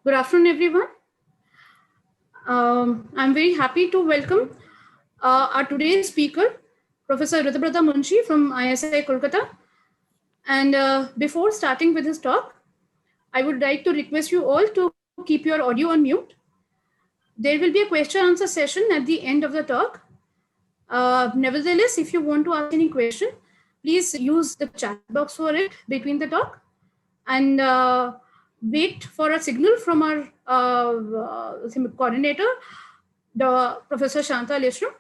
Good afternoon, everyone. I'm very happy to welcome our today's speaker, Professor Ritabrata Munshi from ISI Kolkata. And before starting with his talk, I would like to request you all to keep your audio on mute. There will be a question answer session at the end of the talk. Nevertheless, if you want to ask any question, please use the chat box for it between the talk and wait for a signal from our coordinator, the Professor Shanta Leshram,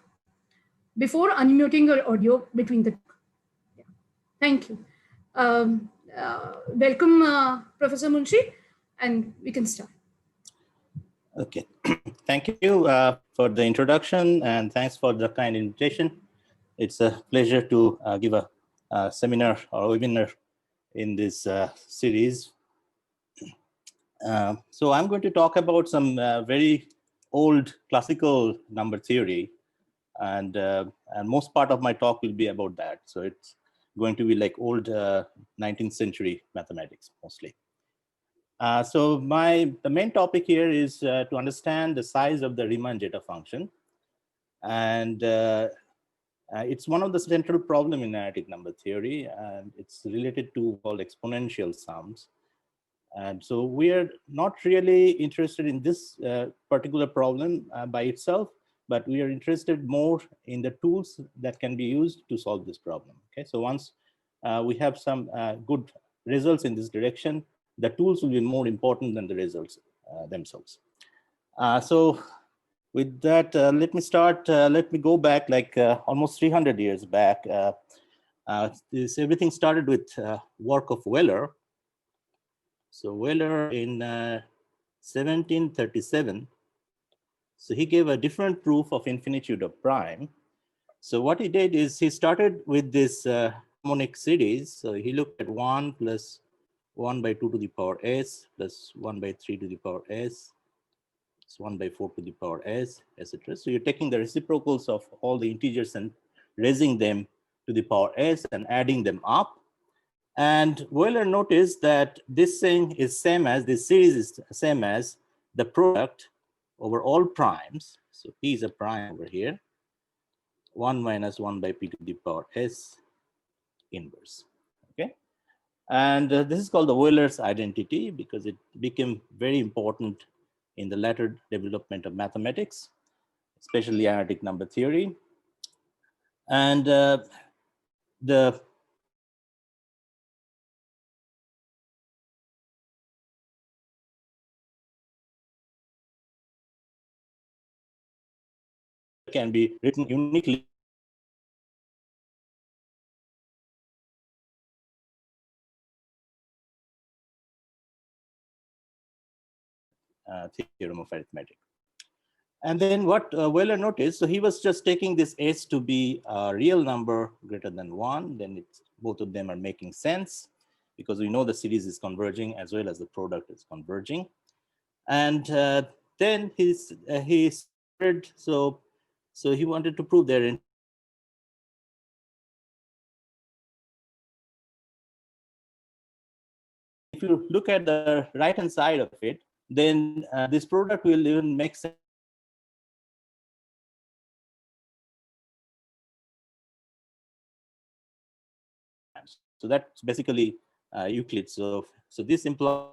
before unmuting your audio between the talk. Yeah. Thank you. Welcome, Professor Munshi, and we can start. Okay, thank you for the introduction and thanks for the kind invitation. It's a pleasure to give a seminar or webinar in this series. So I'm going to talk about some very old classical number theory, and most part of my talk will be about that. So it's going to be like old 19th century mathematics mostly. So the main topic here is to understand the size of the Riemann zeta function. And it's one of the central problem in analytic number theory, and it's related to called exponential sums. And so we are not really interested in this particular problem by itself, but we are interested more in the tools that can be used to solve this problem. Okay, so once we have some good results in this direction, the tools will be more important than the results themselves. So with that, let me start. Let me go back like almost 300 years back. Everything started with work of Euler. So Euler in 1737, so he gave a different proof of infinitude of prime. So what he did is he started with this harmonic series. So he looked at 1 plus 1 by 2 to the power s plus 1 by 3 to the power s, it's 1 by 4 to the power s, etc. So you're taking the reciprocals of all the integers and raising them to the power s and adding them up. And Euler noticed that this thing is same as, this series is same as the product over all primes. So p is a prime over here, 1 minus 1 by p to the power s inverse. Okay. And this is called the Euler's identity because it became very important in the later development of mathematics, especially analytic number theory. And the can be written uniquely theorem of arithmetic. And then what Euler noticed, so he was just taking this s to be a real number greater than 1, then both of them are making sense because we know the series is converging as well as the product is converging. And then he started, so he wanted to prove their if you look at the right hand side of it, then this product will even make sense. So that's basically Euclid. So this implies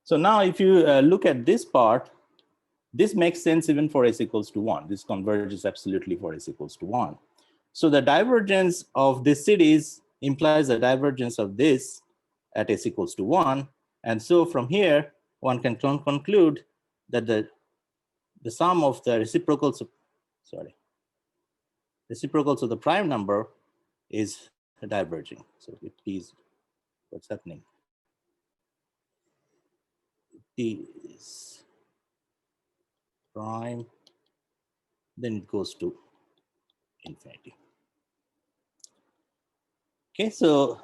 so now if you look at this part, this makes sense even for s equals to 1. This converges absolutely for s equals to 1. So the divergence of this series implies a divergence of this at s equals to 1. And so from here, one can conclude that the sum of the reciprocals of, reciprocals of the prime number is diverging. So it is what's happening. T is prime, then it goes to infinity. Okay, so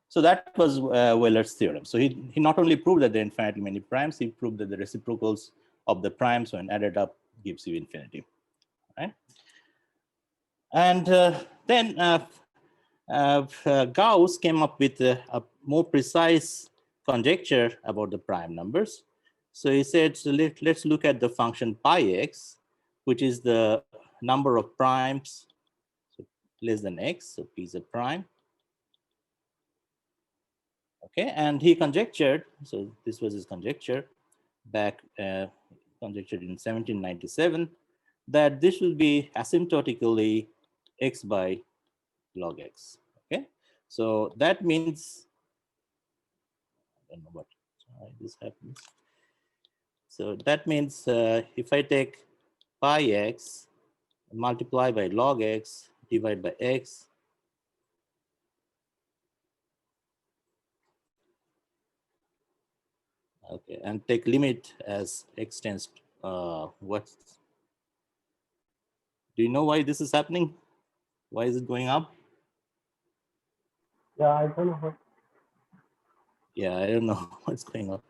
So that was Euler's theorem. So he not only proved that there are infinitely many primes, he proved that the reciprocals of the primes when added up gives you infinity, right? And then Gauss came up with a more precise conjecture about the prime numbers. So he said, so let's look at the function pi x, which is the number of primes, so less than x, so p is a prime. Okay, and he conjectured, so this was his conjecture back, conjectured in 1797, that this will be asymptotically x by log x. Okay, so that means, I don't know what this happens. So that means if I take pi x, multiply by log x, divide by x, okay, and take limit as x tends, what? Do you know why this is happening? Why is it going up? Yeah, I don't know. Yeah, I don't know what's going on.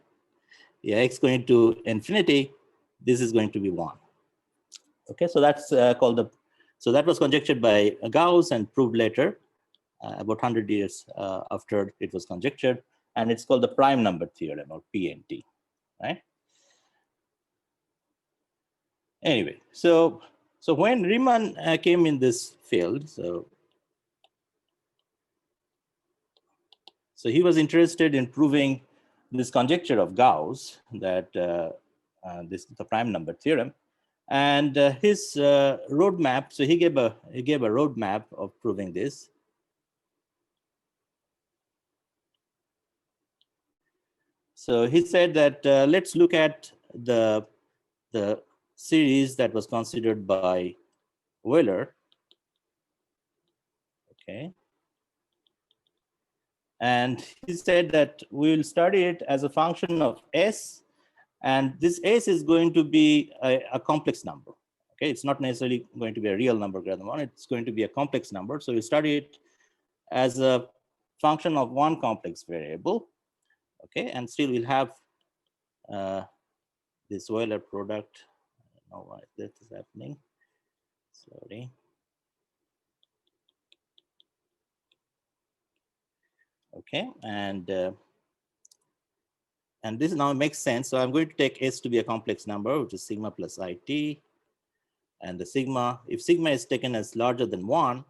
Yeah, x going to infinity, this is going to be 1. Okay, so that's called the, so that was conjectured by Gauss and proved later, about 100 years after it was conjectured, and it's called the prime number theorem, or PNT, right? Anyway, so when Riemann came in this field, so he was interested in proving this conjecture of Gauss, that this is the prime number theorem, and his roadmap. So he gave a roadmap of proving this. So he said that let's look at the series that was considered by Euler. Okay. And he said that we will study it as a function of S, and this S is going to be a complex number. Okay, it's not necessarily going to be a real number greater than 1, it's going to be a complex number. So we study it as a function of one complex variable. Okay, and still we'll have this Euler product. I don't know why this is happening. Sorry. Okay, and this now makes sense. So I'm going to take S to be a complex number, which is sigma plus IT. And the sigma, if sigma is taken as larger than 1,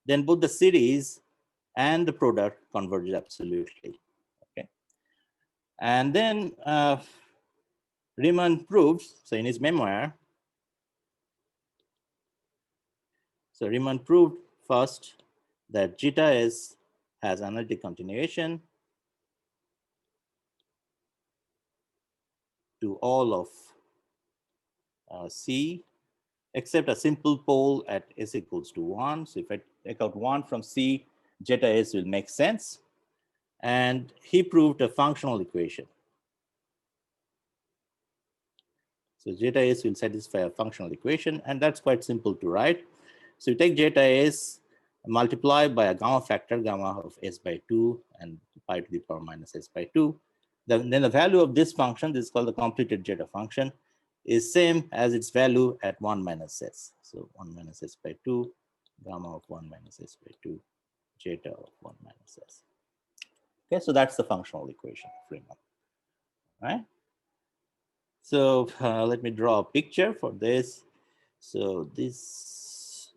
then both the series and the product converge absolutely. Okay. And then Riemann proves, so in his memoir, so Riemann proved first that zeta S has analytic continuation to all of C, except a simple pole at S equals to 1. So if I take out 1 from C, zeta S will make sense. And he proved a functional equation. So zeta S will satisfy a functional equation, and that's quite simple to write. So you take zeta S, multiply by a gamma factor, gamma of S by 2 and pi to the power minus S by 2. Then the value of this function, this is called the completed zeta function, is same as its value at 1 minus S. So 1 minus S by 2, gamma of 1 minus S by 2, zeta of 1 minus S. Okay, so that's the functional equation of Riemann, right? So let me draw a picture for this. So this,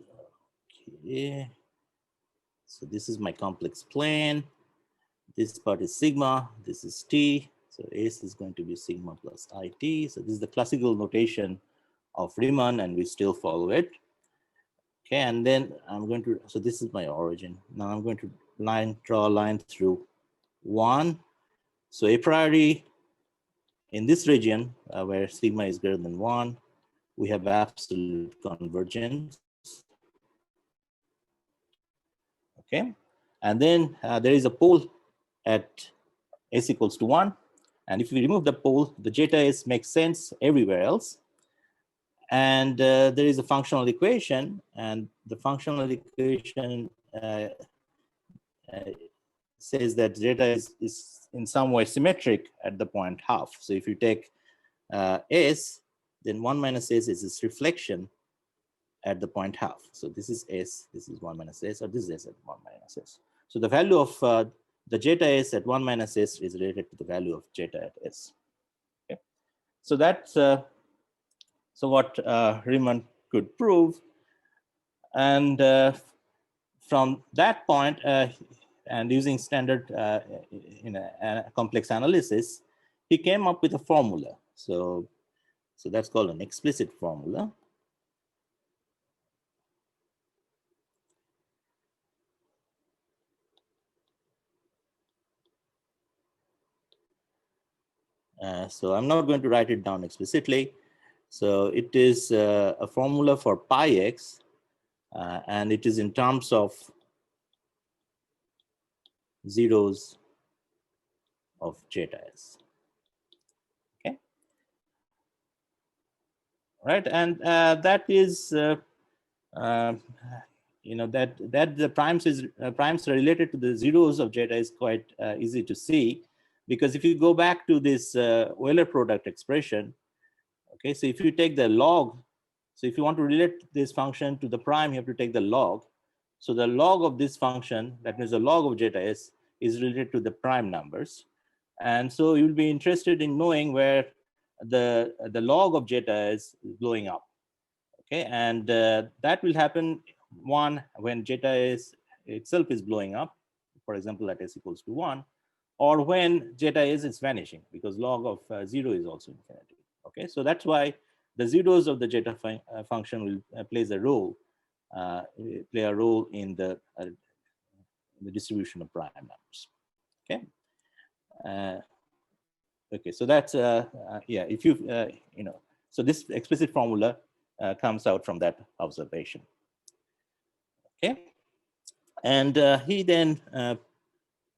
okay. So this is my complex plane. This part is sigma, this is T. So S is going to be sigma plus IT. So this is the classical notation of Riemann, and we still follow it. Okay, and then I'm going to, so this is my origin. Now I'm going to draw a line through 1. So a priori, in this region where sigma is greater than 1, we have absolute convergence. Okay, and then there is a pole at S equals to 1. And if we remove the pole, the zeta S makes sense everywhere else. And there is a functional equation, and the functional equation says that zeta is in some way symmetric at the point half. So if you take S, then 1 minus S is its reflection at the point half. So this is S, this is 1 minus S, or this is S at 1 minus S. So the value of the zeta S at 1 minus S is related to the value of zeta at S. Okay. So that's so what Riemann could prove. And from that point, and using standard complex analysis, he came up with a formula. So that's called an explicit formula. So I'm not going to write it down explicitly. So it is a formula for pi x, and it is in terms of zeros of zeta s. Okay, right, and that is that the primes are related to the zeros of zeta is quite easy to see, because if you go back to this Euler product expression, okay, so if you take the log, so if you want to relate this function to the prime, you have to take the log. So the log of this function, that means the log of zeta s, is related to the prime numbers. And so you'll be interested in knowing where the log of zeta is blowing up. Okay, and that will happen, one, when zeta is itself is blowing up, for example, at s equals to 1, or when zeta is vanishing, because log of 0 is also infinity. Okay, so that's why the zeros of the zeta function will play a role in the distribution of prime numbers. Okay. Okay, so that's yeah. If you so this explicit formula comes out from that observation. Okay, and he then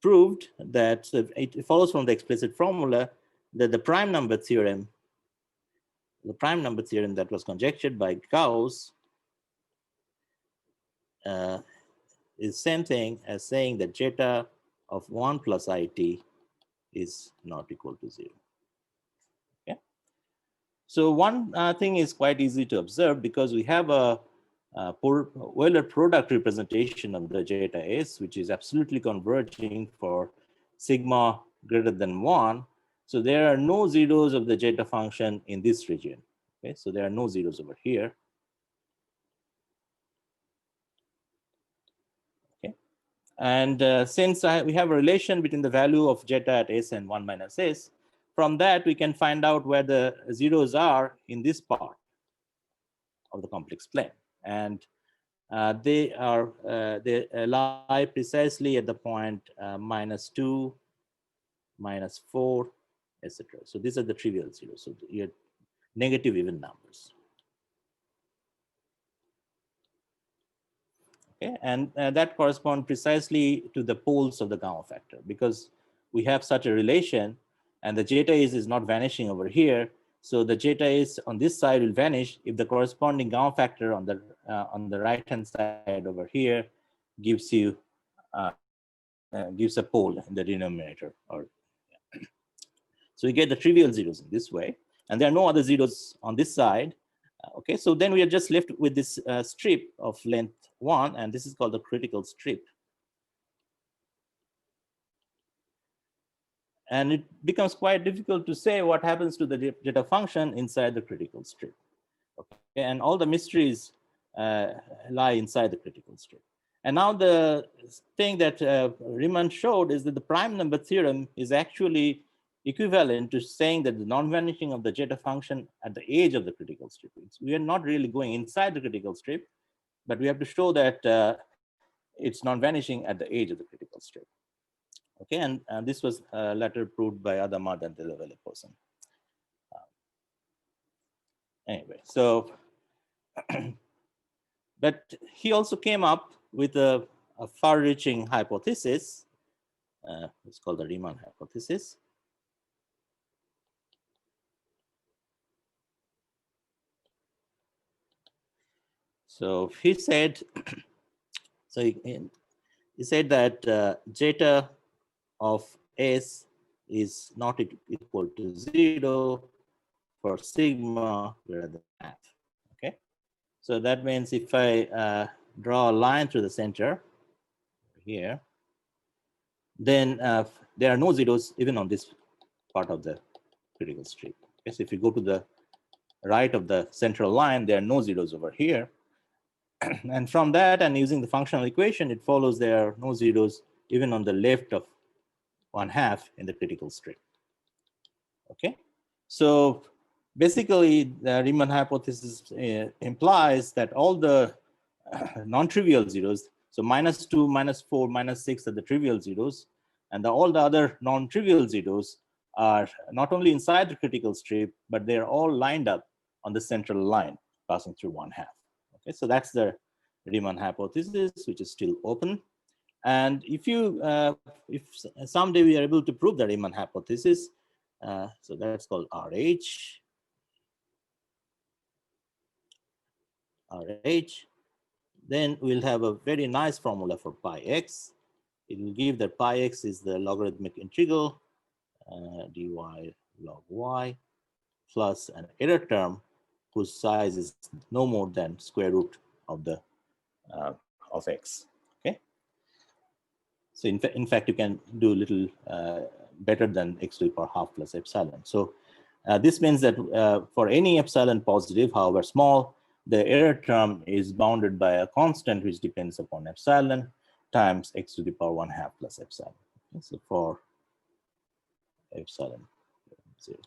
proved that it follows from the explicit formula that the prime number theorem that was conjectured by Gauss is same thing as saying that zeta of 1 plus it is not equal to 0. Okay. So one thing is quite easy to observe, because we have a Euler product representation of the zeta s, which is absolutely converging for sigma greater than 1. So there are no zeros of the zeta function in this region. Okay, so there are no zeros over here. Okay, and since we have a relation between the value of zeta at s and 1 minus s, from that we can find out where the zeros are in this part of the complex plane, and they lie precisely at the point -2, -4, etc. So these are the trivial zeros. So you have negative even numbers. Okay, and that corresponds precisely to the poles of the gamma factor, because we have such a relation, and the zeta is not vanishing over here. So the zeta is on this side will vanish if the corresponding gamma factor on the right hand side over here gives you gives a pole in the denominator. Or so we get the trivial zeros in this way, and there are no other zeros on this side. Okay, so then we are just left with this strip of length 1, and this is called the critical strip. And it becomes quite difficult to say what happens to the zeta function inside the critical strip. Okay, and all the mysteries lie inside the critical strip. And now the thing that Riemann showed is that the prime number theorem is actually equivalent to saying that the non-vanishing of the zeta function at the edge of the critical strip. We are not really going inside the critical strip, but we have to show that it's non-vanishing at the edge of the critical strip. Okay, and this was later proved by Adamad and Lindelof Poisson. Anyway, so but he also came up with a far-reaching hypothesis. It's called the Riemann hypothesis. So he said, so he said that zeta of S is not equal to 0 for sigma greater than half. Okay, so that means if I draw a line through the center here, then there are no zeros even on this part of the critical strip. Okay, so if you go to the right of the central line, there are no zeros over here. And from that, and using the functional equation, it follows there are no zeros even on the left of 1/2 in the critical strip. Okay, so basically the Riemann hypothesis implies that all the non-trivial zeros, so -2, -4, -6 are the trivial zeros, and all the other non-trivial zeros are not only inside the critical strip, but they're all lined up on the central line passing through 1/2. Okay, so that's the Riemann hypothesis, which is still open. And if someday we are able to prove the Riemann hypothesis, so that's called RH. Then we'll have a very nice formula for pi x. It will give that pi x is the logarithmic integral dy log y plus an error term whose size is no more than square root of the of x. Okay. So in fact, you can do a little better than x to the power half plus epsilon. So this means that for any epsilon positive, however small, the error term is bounded by a constant which depends upon epsilon times x to the power 1/2 plus epsilon. Okay, so for epsilon 0.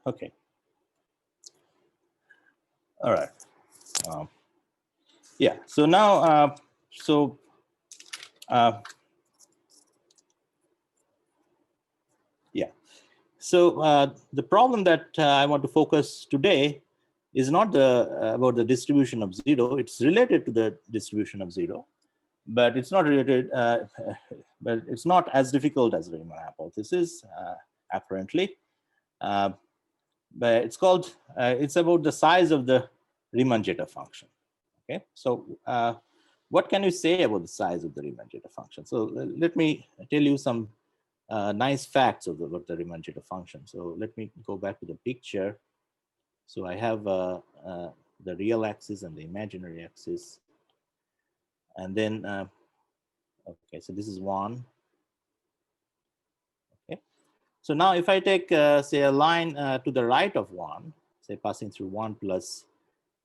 Okay. All right. Yeah. So now, yeah. So the problem that I want to focus today is not about the distribution of 0. It's related to the distribution of 0, but it's not related. But it's not as difficult as the Riemann hypothesis, apparently. But it's called. It's about the size of the Riemann zeta function. Okay. So what can you say about the size of the Riemann zeta function? So let me tell you some nice facts about the Riemann zeta function. So let me go back to the picture. So I have the real axis and the imaginary axis. And then, okay, so this is 1. Okay. So now if I take, say, a line to the right of 1, say passing through 1 plus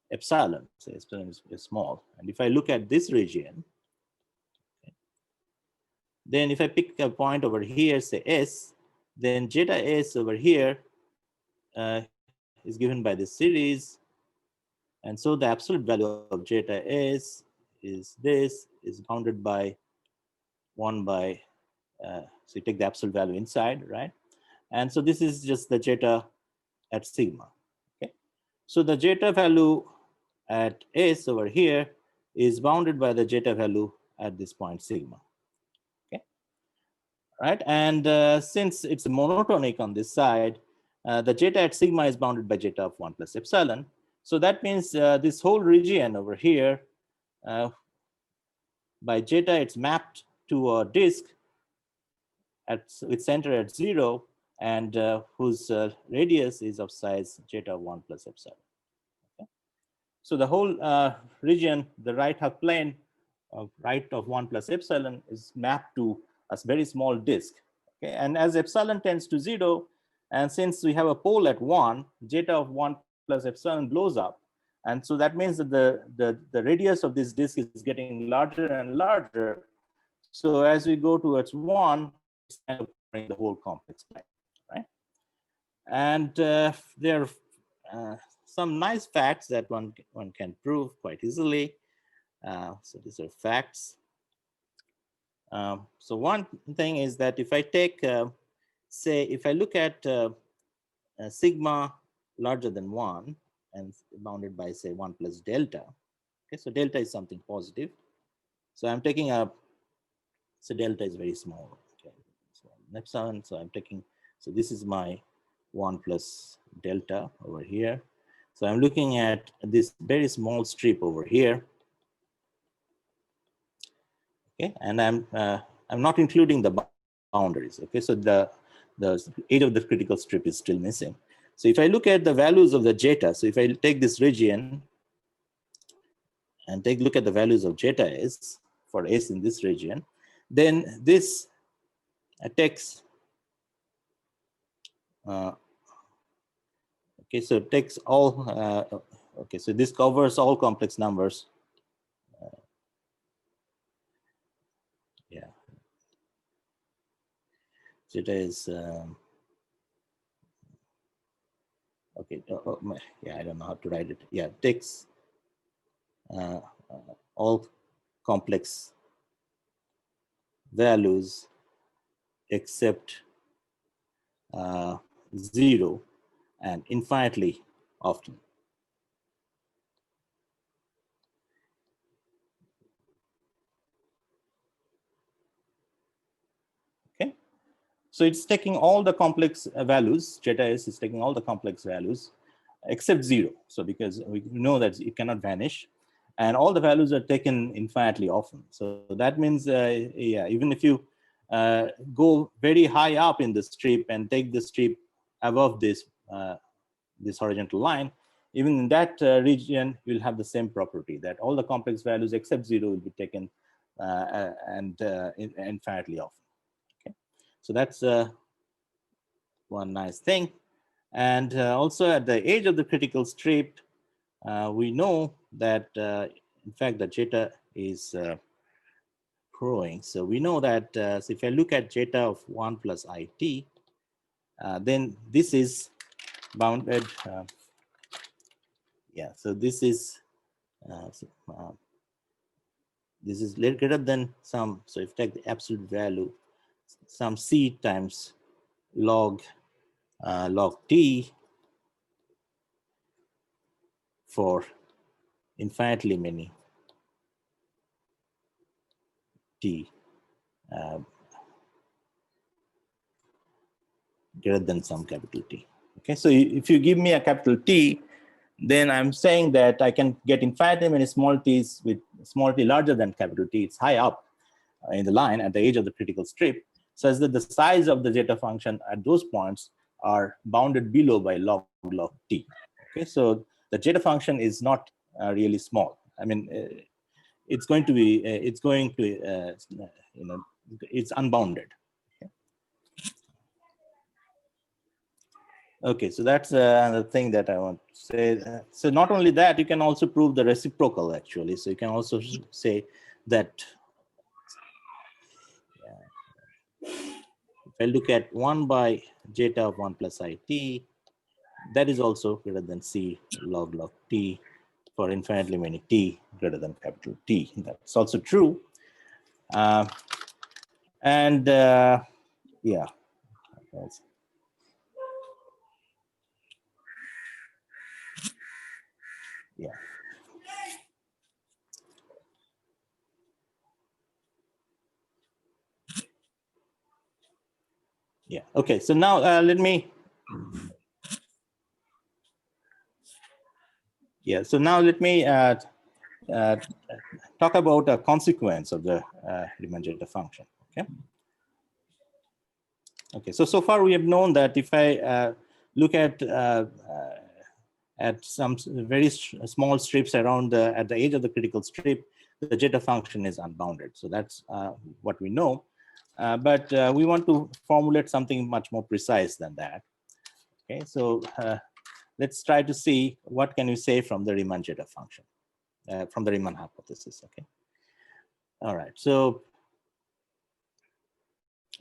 epsilon, say epsilon is small. And if I look at this region, okay, then if I pick a point over here, say S, then zeta S over here is given by this series. And so the absolute value of zeta S is bounded by 1 by, so you take the absolute value inside, right? And so this is just the zeta at sigma. Okay. So the zeta value at S over here is bounded by the zeta value at this point sigma. Okay. Right. And since it's monotonic on this side, the zeta at sigma is bounded by zeta of 1 plus epsilon. So that means this whole region over here, by zeta, it's mapped to a disk with center at 0 and whose radius is of size zeta of 1 plus epsilon. Okay. So the whole region, the right half plane of right of 1 plus epsilon is mapped to a very small disk. Okay. And as epsilon tends to 0, and since we have a pole at 1, zeta of 1 plus epsilon blows up. And so that means that the radius of this disk is getting larger and larger. So as we go towards 1, it's kind of covering the whole complex plane, right? And there are some nice facts that one can prove quite easily. So these are facts. So one thing is that if I take, say, if I look at sigma larger than 1 and bounded by, say, 1 plus delta, okay, so delta is something positive. So I'm taking so delta is very small. Okay, so epsilon, so I'm taking, so this is my 1 plus delta over here. So I'm looking at this very small strip over here. Okay, and I'm I'm not including the boundaries. Okay, so the edge of the critical strip is still missing. So if I look at the values of the zeta, so if I take this region and take a look at the values of zeta s for s in this region, then this takes okay, so it takes all okay, so this covers all complex numbers. Yeah, zeta is okay. Yeah, I don't know how to write it. Yeah, it takes all complex values except 0 and infinitely often. Okay, so it's taking all the complex values. Zeta s is taking all the complex values except 0. So because we know that it cannot vanish, and all the values are taken infinitely often. So that means, yeah, even if you go very high up in the strip and take the strip above this this horizontal line, even in that region, you'll have the same property that all the complex values except 0 will be taken and infinitely often. Okay, so that's one nice thing. And also at the edge of the critical strip, we know that in fact the zeta is growing. So we know that so if I look at zeta of 1 plus it, then this is bounded. Yeah, so this is greater than some. So if you take the absolute value, some c times log log t for infinitely many t greater than some capital T. Okay, so if you give me a capital T, then I'm saying that I can get infinitely many small t's with small t larger than capital T. It's high up in the line at the edge of the critical strip, such that the size of the zeta function at those points are bounded below by log t. Okay, so the zeta function is not really small. I mean, it's going to be, you know, it's unbounded. Okay, so that's another thing that I want to say. So not only that, you can also prove the reciprocal actually. So you can also say that if I look at 1 by zeta of 1 plus it, that is also greater than c log t for infinitely many t greater than capital T. That's also true. And yeah. Yeah. Yeah. Okay. So now let me. Yeah. So now let me talk about a consequence of the Riemann zeta function. Okay. Okay. So far we have known that if I look at some very small strips around at the edge of the critical strip, the zeta function is unbounded. So that's what we know. But we want to formulate something much more precise than that. Okay, so let's try to see what can we say from the Riemann zeta function, from the Riemann hypothesis. Okay. All right. So,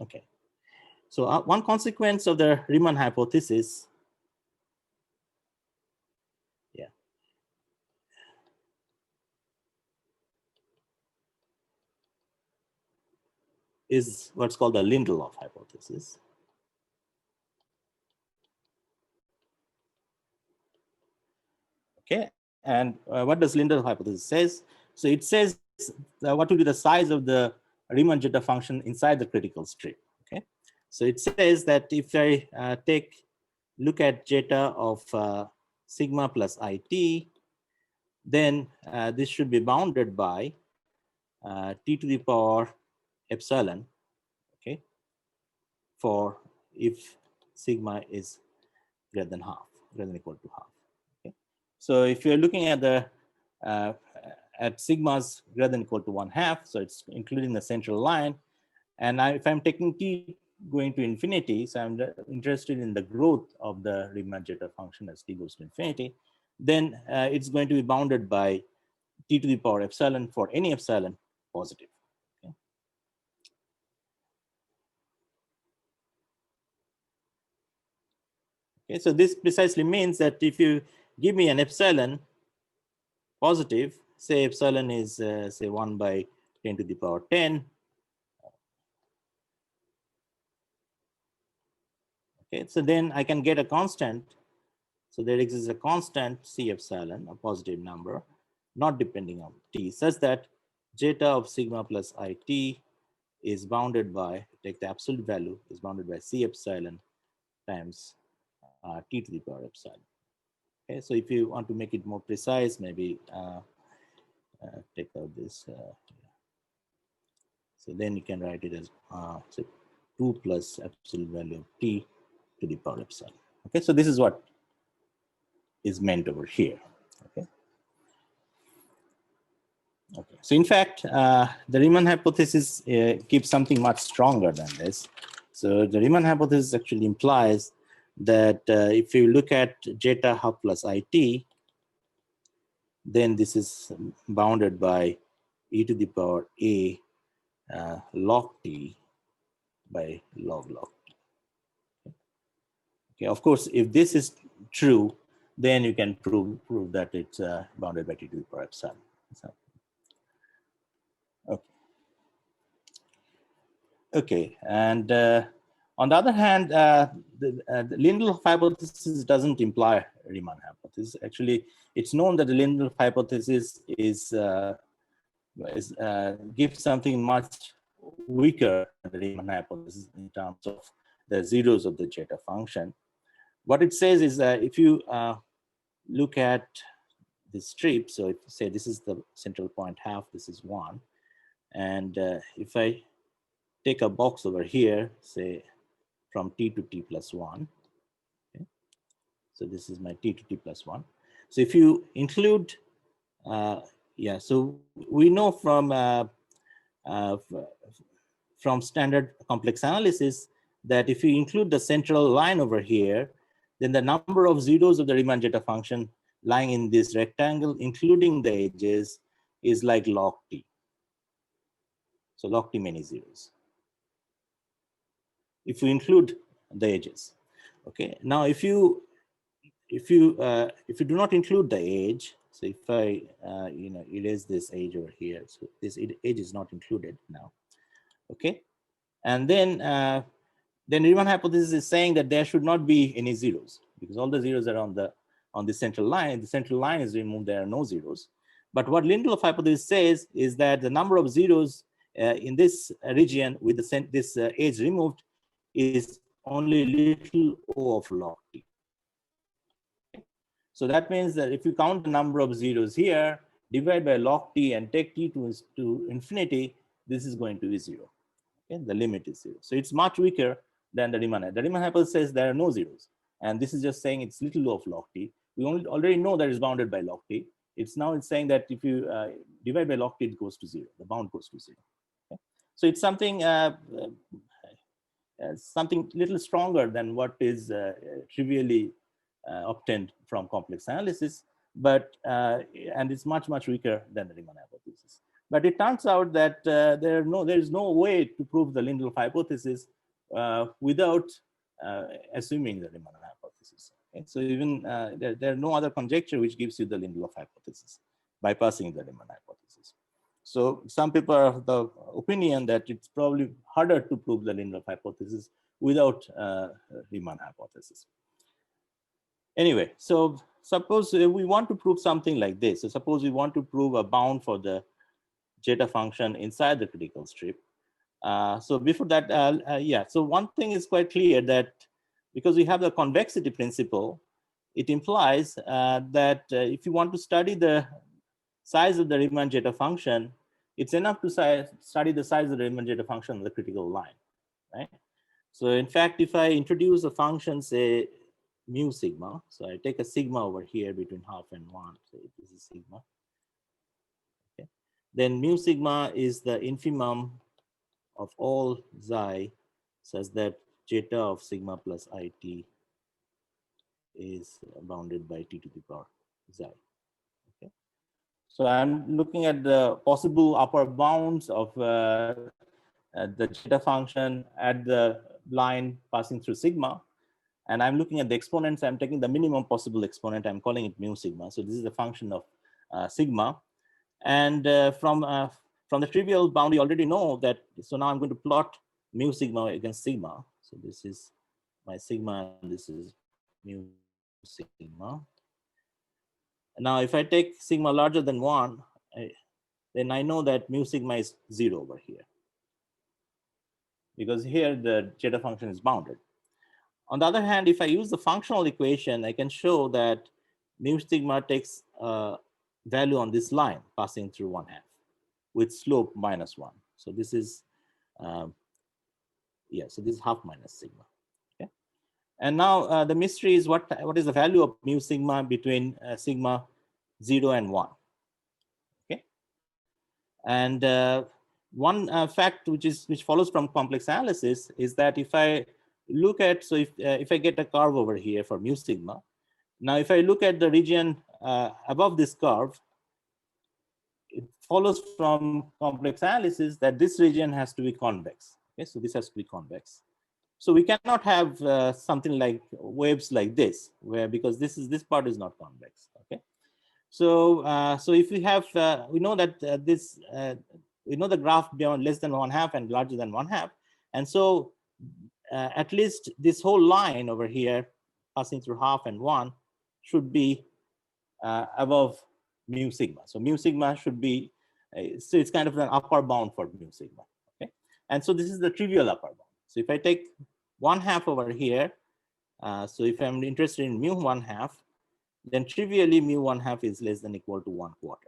okay. So one consequence of the Riemann hypothesis, yeah, is what's called the Lindelof hypothesis. Okay, and what does Lindelof hypothesis says? So it says what will be the size of the Riemann zeta function inside the critical strip. Okay, so it says that if I look at zeta of sigma plus it, then this should be bounded by t to the power epsilon for if sigma is greater than half, greater than or equal to half. Okay. So if you're looking at the at sigmas greater than or equal to 1/2, so it's including the central line. And if I'm taking t going to infinity, so I'm interested in the growth of the Riemann zeta function as t goes to infinity, then it's going to be bounded by t to the power epsilon for any epsilon positive. Okay. Okay, so this precisely means that if you give me an epsilon positive, say epsilon is say 1 by 10 to the power 10. Okay, so then I can get a constant. So there exists a constant C epsilon, a positive number, not depending on t, such that zeta of sigma plus it is bounded by, take the absolute value, is bounded by C epsilon times t to the power epsilon. Okay, so if you want to make it more precise, maybe take out this. So then you can write it as so 2 plus absolute value of t to the power epsilon. Okay, so this is what is meant over here. Okay. Okay. So in fact, the Riemann hypothesis keeps something much stronger than this. So the Riemann hypothesis actually implies that if you look at zeta half plus it, then this is bounded by e to the power a log t by log t. Okay. Of course, if this is true, then you can prove that it's bounded by t to the power epsilon. So, okay. Okay, and on the other hand, the Lindelof hypothesis doesn't imply Riemann hypothesis. Actually, it's known that the Lindelof hypothesis gives something much weaker than the Riemann hypothesis in terms of the zeros of the zeta function. What it says is that if you look at the strip, so if you say this is the central point half, this is 1, and if I take a box over here, say from t to t plus 1. Okay. So this is my t to t plus 1. So if you include, yeah, so we know from standard complex analysis that if you include the central line over here, then the number of zeros of the Riemann zeta function lying in this rectangle, including the edges, is like log t. So log t many zeros, if you include the edges. Okay. Now, if you do not include the edge, so if I erase this edge over here, so this edge is not included now. Okay, and then Riemann hypothesis is saying that there should not be any zeros because all the zeros are on the central line. The central line is removed; there are no zeros. But what Lindelof hypothesis says is that the number of zeros in this region with this edge removed is only little o of log t. So that means that if you count the number of zeros here, divide by log t and take t to infinity, this is going to be 0. Okay? The limit is 0. So it's much weaker than the Riemann. The Riemann hypothesis says there are no zeros. And this is just saying it's little o of log t. We already know that it's bounded by log t. It's saying that if you divide by log t, it goes to 0. The bound goes to 0. Okay? So it's something something little stronger than what is trivially obtained from complex analysis, but and it's much weaker than the Riemann hypothesis. But it turns out that there is no way to prove the Lindelof hypothesis without assuming the Riemann hypothesis. Okay? So even there are no other conjecture which gives you the Lindelof hypothesis, bypassing the Riemann hypothesis. So some people are of the opinion that it's probably harder to prove the Lindelof hypothesis without Riemann hypothesis. Anyway, so suppose we want to prove something like this. So suppose we want to prove a bound for the zeta function inside the critical strip. So before that, yeah, so one thing is quite clear that because we have the convexity principle, it implies that if you want to study the size of the Riemann zeta function, it's enough to study the size of the Riemann zeta function on the critical line, right? So in fact, if I introduce a function, say mu sigma, so I take a sigma over here between half and 1, say this is sigma. Okay. Then mu sigma is the infimum of all xi such that zeta of sigma plus it is bounded by t to the power xi. Okay. So I'm looking at the possible upper bounds of the zeta function at the line passing through sigma. And I'm looking at the exponents. I'm taking the minimum possible exponent. I'm calling it mu sigma. So this is a function of sigma. And from the trivial bound, we already know that. So now I'm going to plot mu sigma against sigma. So this is my sigma, and this is mu sigma. Now, if I take sigma larger than 1, then I know that mu sigma is 0 over here, because here the zeta function is bounded. On the other hand, if I use the functional equation, I can show that mu sigma takes a value on this line passing through 1/2 with slope -1. So this is, so this is half minus sigma. Okay. And now the mystery is what is the value of mu sigma between sigma 0 and 1. Okay. And one fact which follows from complex analysis is that if I look at, so if I get a curve over here for mu sigma, now if I look at the region above this curve, it follows from complex analysis that this region has to be convex. Okay, so this has to be convex. So we cannot have something like waves like this, where because this part is not convex. Okay, so so if we have we know that we know the graph beyond less than 1/2 and larger than 1/2, and so at least this whole line over here passing through half and 1 should be above mu sigma. So mu sigma should be, so it's kind of an upper bound for mu sigma. Okay, and so this is the trivial upper bound. So if I take 1/2 over here, so if I'm interested in mu 1/2, then trivially mu 1/2 is less than equal to 1/4.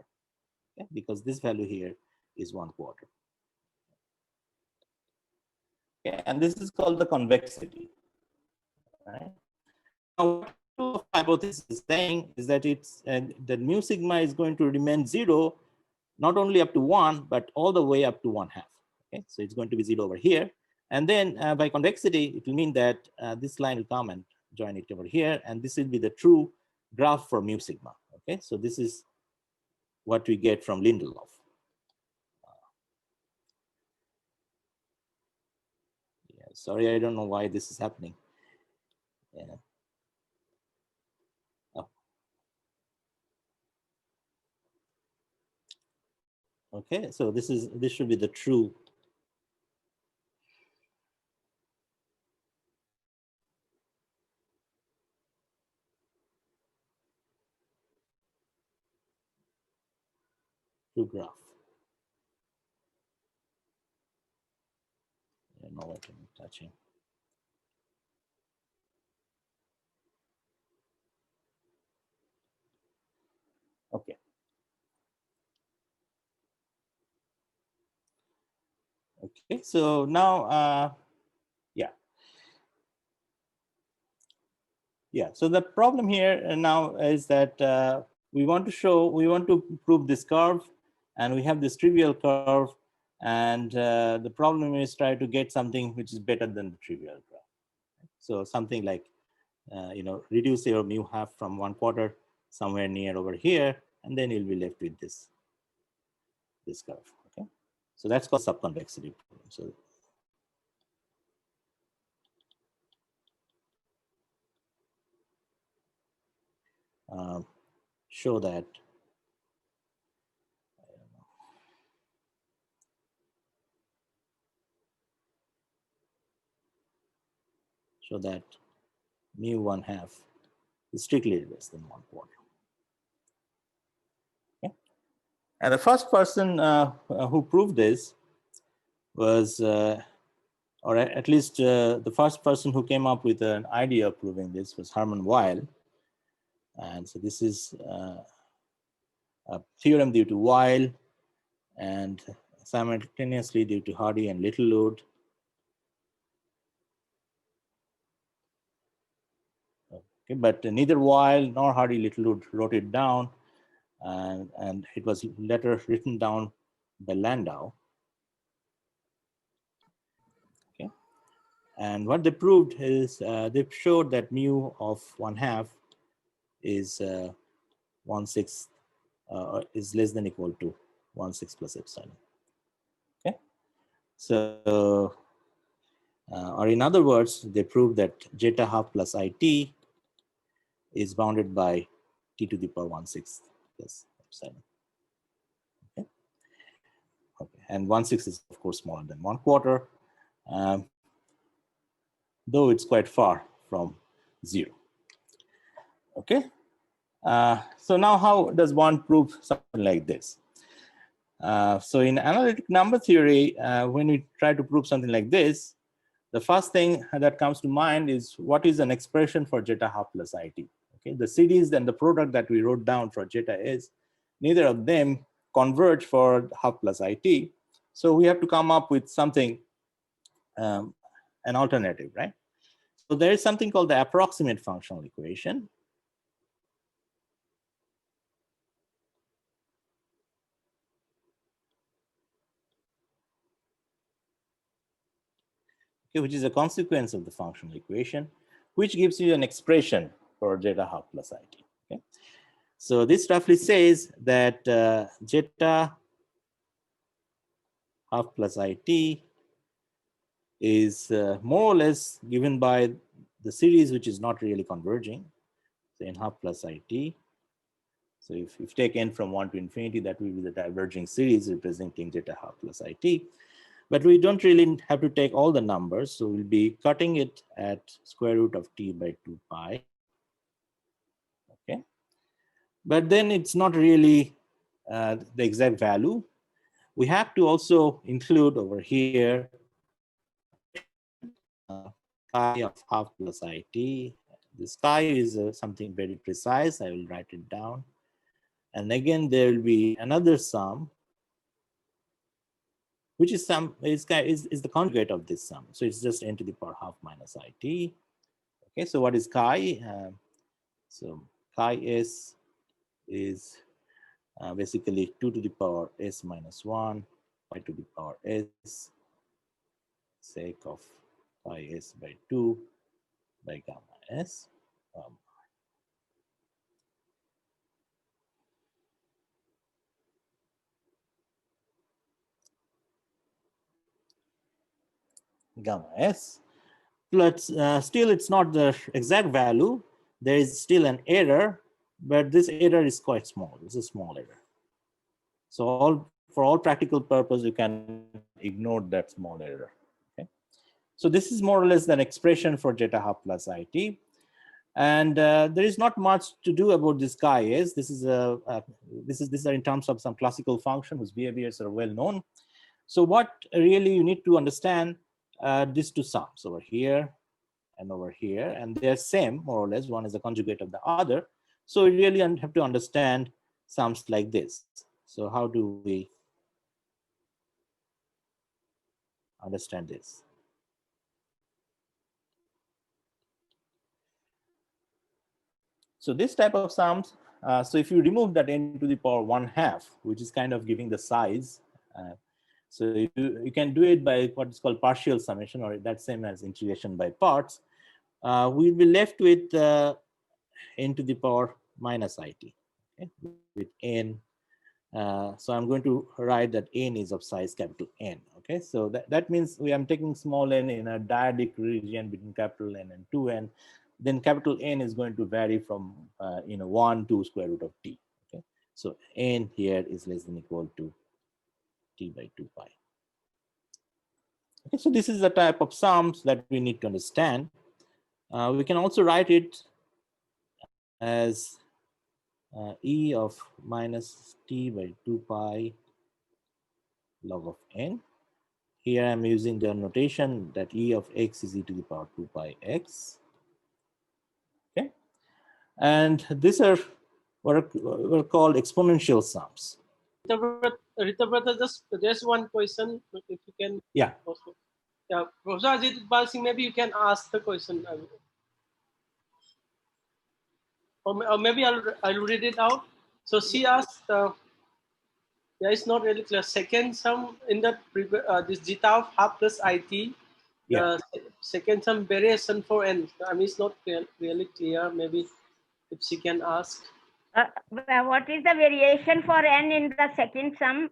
Okay, because this value here is 1/4. Okay, and this is called the convexity. Right? Now, what Lindelof hypothesis is saying is that it's that mu sigma is going to remain 0, not only up to 1, but all the way up to 1/2. Okay, so it's going to be 0 over here, and then by convexity, it will mean that this line will come and join it over here, and this will be the true graph for mu sigma. Okay, so this is what we get from Lindelof. Yeah, sorry, I don't know why this is happening. Yeah. Okay, so this should be the true graph. I don't know what I'm touching. Okay. Okay, so now, yeah. So the problem here now is that we want to prove this curve, and we have this trivial curve, and the problem is try to get something which is better than the trivial graph. So something like, reduce your mu half from 1/4 somewhere near over here, and then you'll be left with this curve. Okay, so that's called subconvexity problem. So show that mu 1/2 is strictly less than 1/4. Okay, and the first person who proved this was, or at least the first person who came up with an idea of proving this was Hermann Weyl, and so this is a theorem due to Weyl, and simultaneously due to Hardy and Littlewood. Okay, but neither Weil nor Hardy Littlewood wrote it down, and it was later written down by Landau. Okay, and what they proved is they showed that mu of 1/2 is 1/6 is less than equal to 1/6 plus epsilon. Okay, so or in other words, they proved that zeta half plus IT is bounded by t to the power 1/6 plus epsilon. Okay, okay, and 1/6 is of course smaller than 1/4, though it's quite far from 0. Okay, so now how does one prove something like this? So in analytic number theory, when we try to prove something like this, the first thing that comes to mind is what is an expression for zeta half plus IT. Okay, the series and the product that we wrote down for zeta is neither of them converge for half plus IT. So we have to come up with something, an alternative, right? So there is something called the approximate functional equation. Okay, which is a consequence of the functional equation, which gives you an expression for zeta half plus IT. Okay, so this roughly says that zeta half plus IT is more or less given by the series which is not really converging. So in half plus IT, so if you take n from 1 to infinity, that will be the diverging series representing zeta half plus IT. But we don't really have to take all the numbers, so we'll be cutting it at square root of t by 2 pi. Okay, but then it's not really the exact value. We have to also include over here chi of half plus IT. This chi is something very precise. I will write it down. And again, there will be another sum, which is the conjugate of this sum. So it's just n to the power half minus IT. Okay, so what is chi? So chi s is basically 2 to the power s minus 1 pi to the power s sec of pi s by 2 by gamma s. Gamma s. But still, it's not the exact value. There is still an error, but this error is quite small. It's a small error. So for all practical purpose, you can ignore that small error. Okay. So this is more or less an expression for zeta half plus IT. And there is not much to do about this chi s. This is in terms of some classical function whose behaviors are well known. So what really you need to understand these two sums over here and over here, and they're same more or less. One is a conjugate of the other. So we really have to understand sums like this. So how do we understand this? So this type of sums, so if you remove that n to the power 1/2, which is kind of giving the size, so you can do it by what is called partial summation, or that's same as integration by parts. We'll be left with n to the power minus IT, okay, with n. So I'm going to write that n is of size capital N. Okay, so that means I'm taking small n in a dyadic region between capital N and 2n. Then capital N is going to vary from 1 to square root of t. Okay, so n here is less than equal to t by 2 pi. Okay, so this is the type of sums that we need to understand. We can also write it as e of minus t by 2 pi log of n. Here I'm using the notation that e of x is e to the power 2 pi x. Okay, and these are what are called exponential sums. Ritabrata, just one question, if you can. Yeah. Also. Yeah, Professor Ajit Iqbal Singh, maybe you can ask the question. or maybe I'll read it out. So she asked, yeah, it's not really clear. Second sum in the this zeta of half plus it, Yeah. the second sum variation for n. I mean, it's not really clear. Maybe if she can ask. What is the variation for n in the second sum?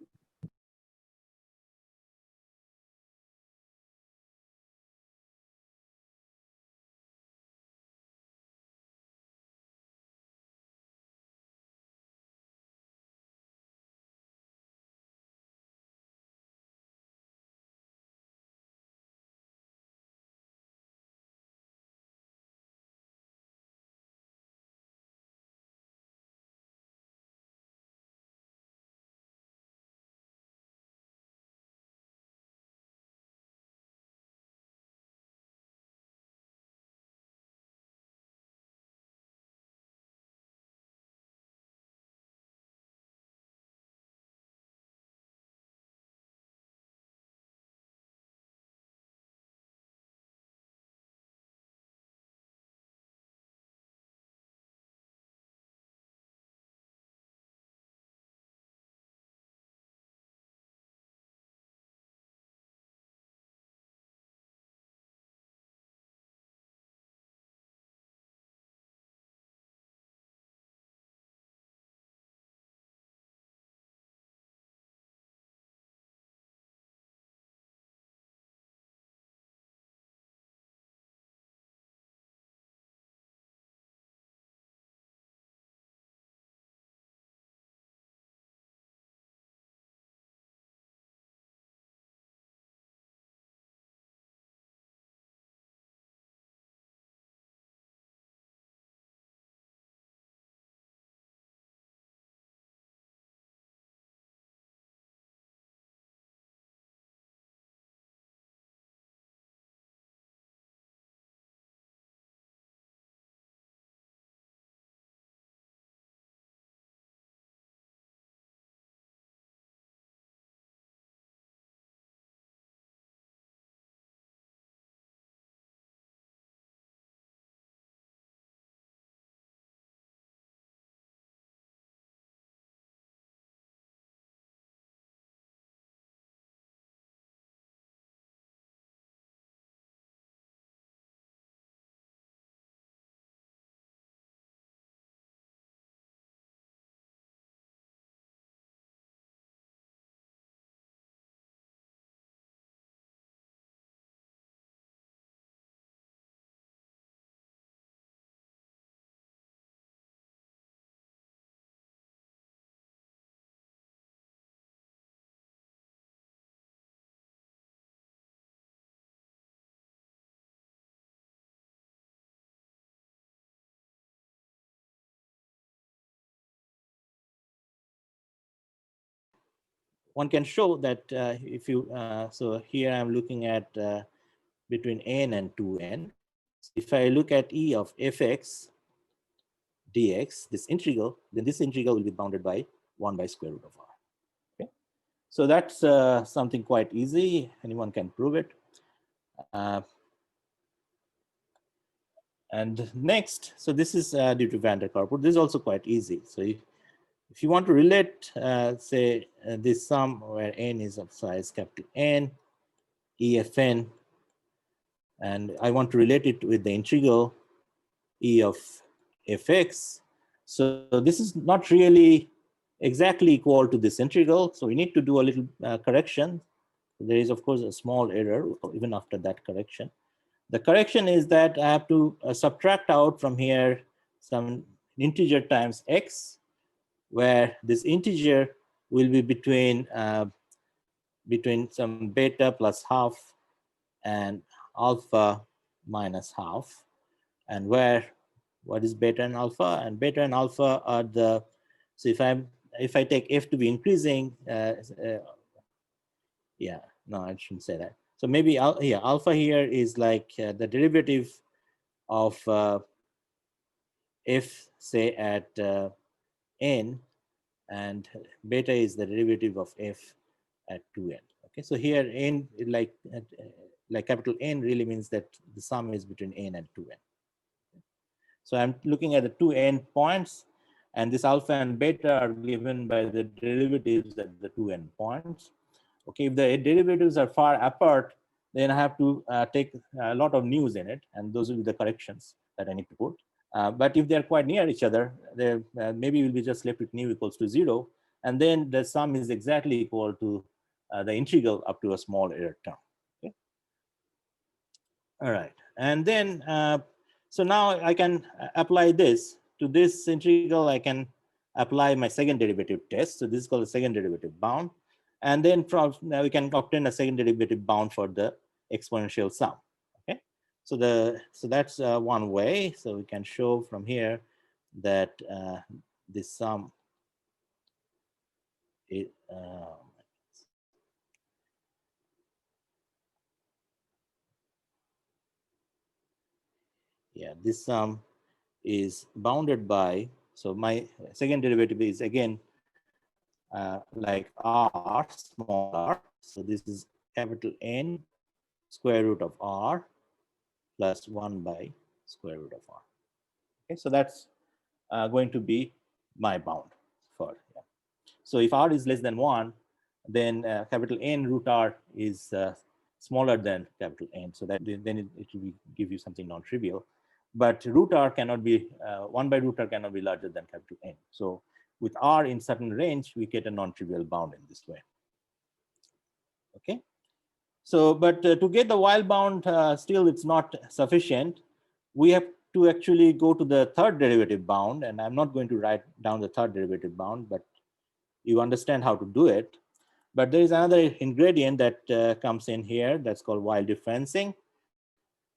One can show that if you, so here I'm looking at between n and 2n. So if I look at e of fx dx, this integral, then this integral will be bounded by 1 by square root of r. Okay, so that's something quite easy. Anyone can prove it. And next, so this is due to van der Karp. This is also quite easy. So if you want to relate, say, this sum where n is of size capital N, EFN, and I want to relate it with the integral E of fx. So this is not really exactly equal to this integral. So we need to do a little correction. There is, of course, a small error even after that correction. The correction is that I have to subtract out from here some integer times x, where this integer will be between some beta plus half and alpha minus half, and where what is beta and alpha? And beta and alpha are the, so if I take f to be increasing, yeah, no, I shouldn't say that. So maybe yeah, alpha here is like the derivative of f, say at n, and beta is the derivative of f at 2n. Okay, so here n, like capital N really means that the sum is between n and 2n. So I'm looking at the two endpoints, and this alpha and beta are given by the derivatives at the two endpoints. Okay, if the derivatives are far apart, then I have to take a lot of news in it, and those will be the corrections that I need to put. But if they're quite near each other, maybe we'll be just left with nu equals to 0, and then the sum is exactly equal to the integral up to a small error term. Okay. All right, and then so now I can apply this to this integral. I can apply my second derivative test. So this is called the second derivative bound, and then from now we can obtain a second derivative bound for the exponential sum. Okay, so that's one way. So we can show from here that this sum is this sum is bounded by, so my second derivative is again like r, small r. So this is capital N square root of r plus 1 by square root of r. Okay, so that's going to be my bound for. Yeah. So if r is less than 1, then capital N root r is smaller than capital N. So that then it will give you something non-trivial. But root r cannot be 1 by root r cannot be larger than capital N. So with r in certain range, we get a non-trivial bound in this way. Okay. So, but to get the while bound, still it's not sufficient. We have to actually go to the third derivative bound, and I'm not going to write down the third derivative bound, but you understand how to do it. But there is another ingredient that comes in here that's called while differencing.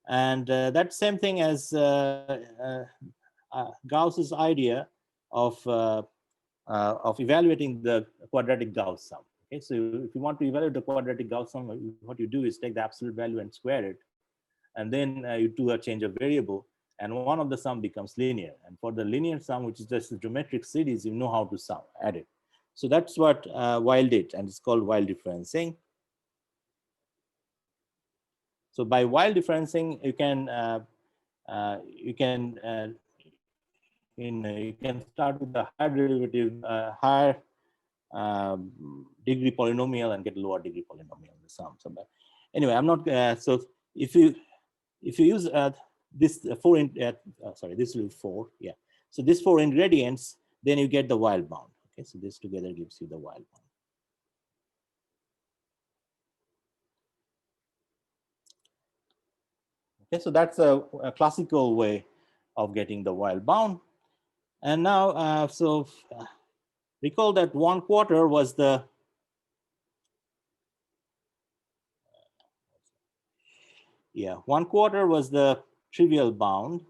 And that same thing as Gauss's idea of evaluating the quadratic Gauss sum. Okay, so if you want to evaluate the quadratic Gauss sum, what you do is take the absolute value and square it, and then you do a change of variable, and one of the sum becomes linear. And for the linear sum, which is just a geometric series, you know how to add it. So that's what Weil did, and it's called while differencing. So by while differencing, you can start with the higher derivative, higher degree polynomial, and get lower degree polynomial in the sum. So, but anyway, I'm not. So if you use this sorry, this will be 4. Yeah. So these 4 ingredients, then you get the while bound. Okay. So this together gives you the while bound. Okay. So that's a classical way of getting the while bound. And now, recall that 1/4 was the Yeah, 1/4 was the trivial bound,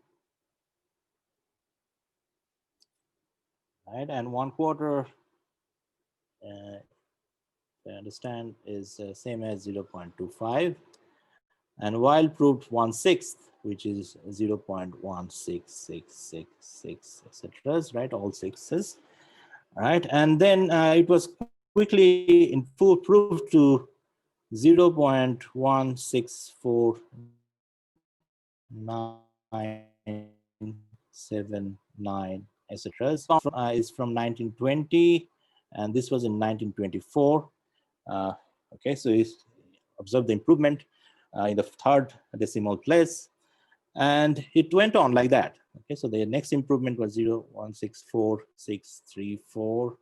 right? And 1/4, I understand, is same as 0.25. And while proved 1/6, which is 0.166666, etc., right? All sixes, right? And then it was quickly in full proved to 0.16497 etc. Is from 1920, and this was in 1924. Okay, so you observe the improvement in the third decimal place, and it went on like that. Okay, so the next improvement was 0.164634.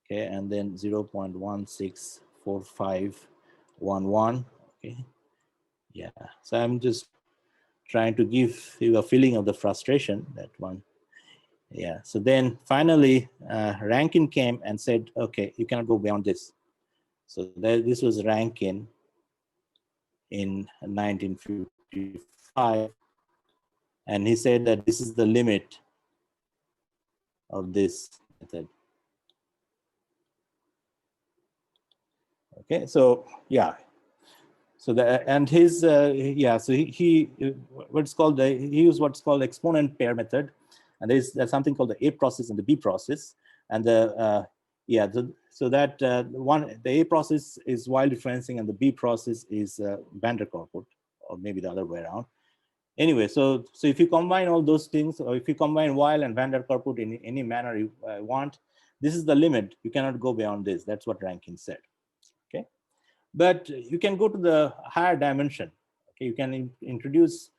Okay, and then 0.164511. Okay, yeah. So I'm just trying to give you a feeling of the frustration, that one. Yeah. So then finally, Rankine came and said, okay, you cannot go beyond this. So this was Rankine in 1955. And he said that this is the limit of this method. Okay, so yeah. So and his so he what's called he used what's called exponent pair method, and there's something called the A process and the B process, and the so that the A process is while differencing and the B process is van der Kolk, or maybe the other way around. Anyway, so if you combine all those things, or if you combine Weil and van der Kerput in any manner you want, this is the limit. You cannot go beyond this. That's what Rankine said. Okay, but you can go to the higher dimension. Okay, you can introduce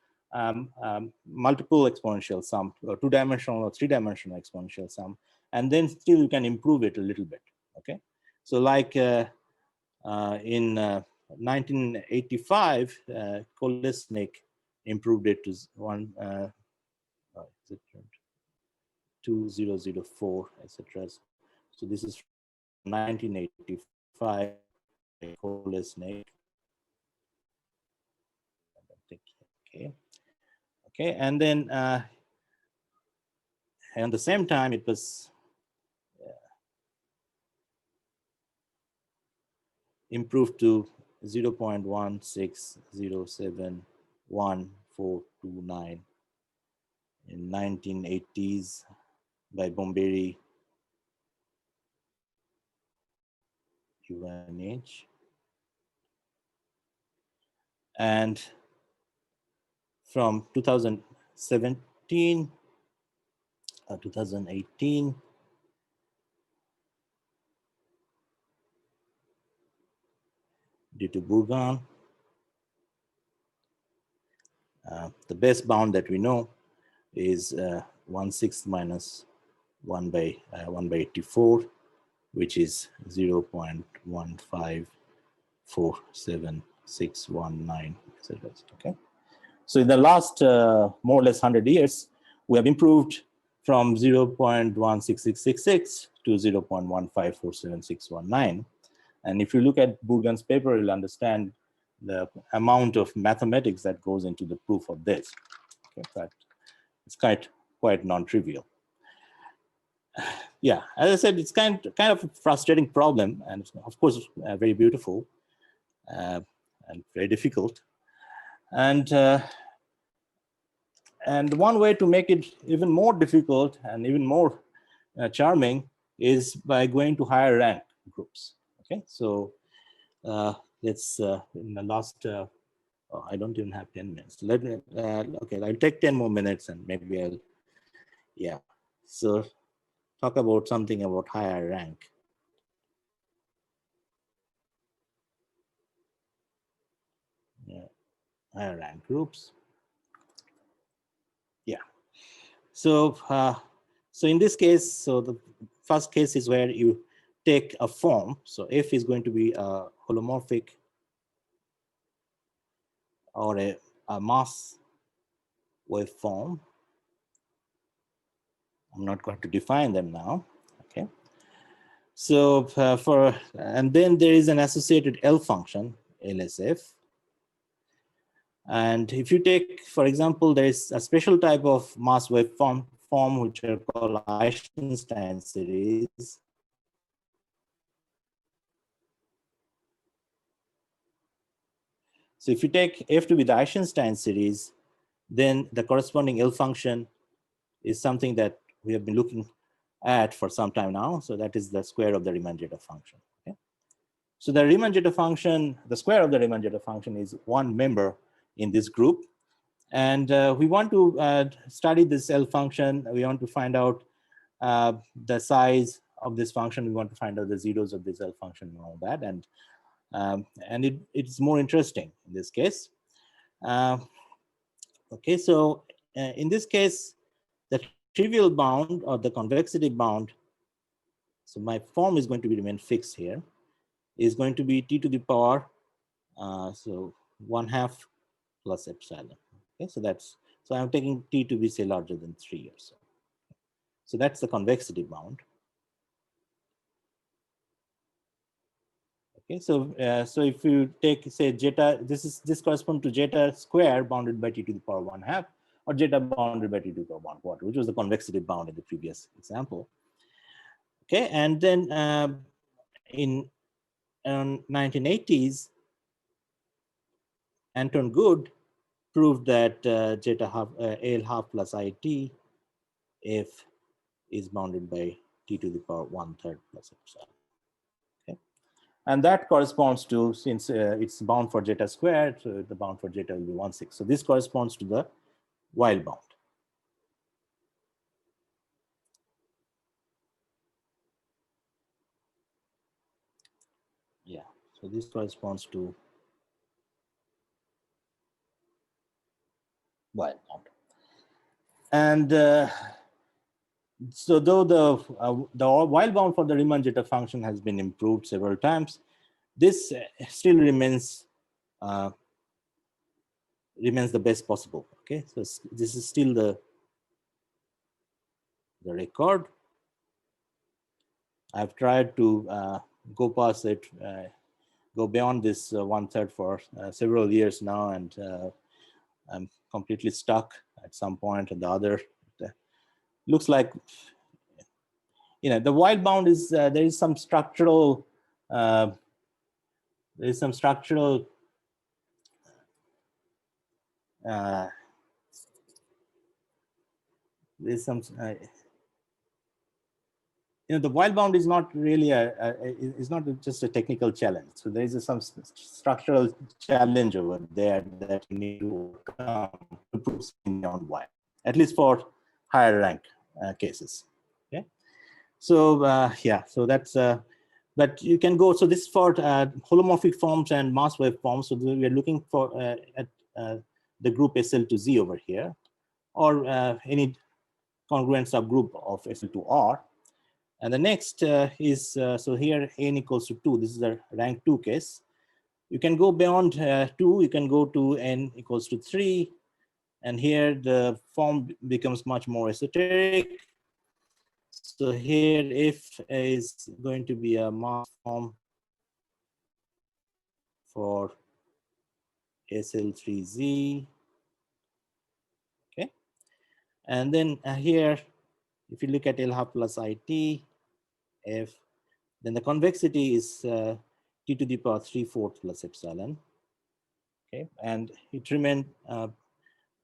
multiple exponential sum, or two-dimensional or three-dimensional exponential sum, and then still you can improve it a little bit. Okay, so like in 1985, Kolesnik improved it to 2004, etc. So this is 1985, Kolesnik. Okay, and then at the same time it was improved to 0.16071 in 1980s by Bomberi, UNH. And from 2017 or 2018, due to Bourgain, the best bound that we know is 1/6 minus 1 by 84, which is 0.1547619, etc. Okay, so in the last more or less 100 years, we have improved from 0.16666 to 0.1547619. And if you look at Bourgain's paper, you'll understand the amount of mathematics that goes into the proof of this. Okay, but it's quite non-trivial. Yeah, as I said, it's kind of a frustrating problem, and of course very beautiful and very difficult. And one way to make it even more difficult and even more charming is by going to higher rank groups. Okay, so let's in the last oh, I don't even have 10 minutes. Let me okay, I'll take 10 more minutes and maybe I'll, yeah, so talk about something about higher rank. Yeah, higher rank groups. Yeah, so so in this case, so the first case is where you take a form. So F is going to be a holomorphic or a mass waveform. I'm not going to define them now. Okay. So and then there is an associated L function, LSF. And if you take, for example, there is a special type of mass waveform which are called Eisenstein series. So if you take F to be the Eisenstein series, then the corresponding L function is something that we have been looking at for some time now. So that is the square of the Riemann-Zeta function. Okay? So the Riemann-Zeta function, the square of the Riemann-Zeta function is one member in this group. And we want to study this L function. We want to find out the size of this function. We want to find out the zeros of this L function and all that. And it's more interesting in this case. Okay, so in this case, the trivial bound or the convexity bound, so my form is going to be remain fixed here, is going to be t to the power, so 1/2 plus epsilon. Okay, so I'm taking t to be say larger than 3 or so. So that's the convexity bound. Okay, so so if you take say zeta, this corresponds to zeta square bounded by t to the power 1/2, or zeta bounded by t to the power 1/4, which was the convexity bound in the previous example. Okay, and then in 1980s, Anton Good proved that zeta half L half plus IT if is bounded by t to the power 1/3 plus epsilon. Okay, and that corresponds to, since it's bound for zeta squared, so the bound for zeta will be 1/6. So this corresponds to the while bound. Yeah, so this corresponds to while bound. And so though the while bound for the Riemann zeta function has been improved several times, this still remains the best possible. Okay, so this is still the record. I've tried to go past it, go beyond this 1/3 for several years now, and I'm completely stuck at some point or the other. Looks like, you know, the while bound is there is some structural there's some you know, the while bound is not really is not just a technical challenge. So there is some structural challenge over there that you need to overcome to prove something beyond while, at least for higher rank cases. Okay, so yeah, so that's but you can go. So this is for holomorphic forms and mass wave forms. So we are looking for at the group SL to Z over here, or any congruent subgroup of SL to R. And the next is, so here n equals to 2. This is a rank 2 case. You can go beyond 2. You can go to n equals to 3. And here the form becomes much more esoteric. So here F is going to be a mass form for SL3Z. Okay. And then here, if you look at L half plus IT, F, then the convexity is T to the power 3/4 plus epsilon. Okay, and it remained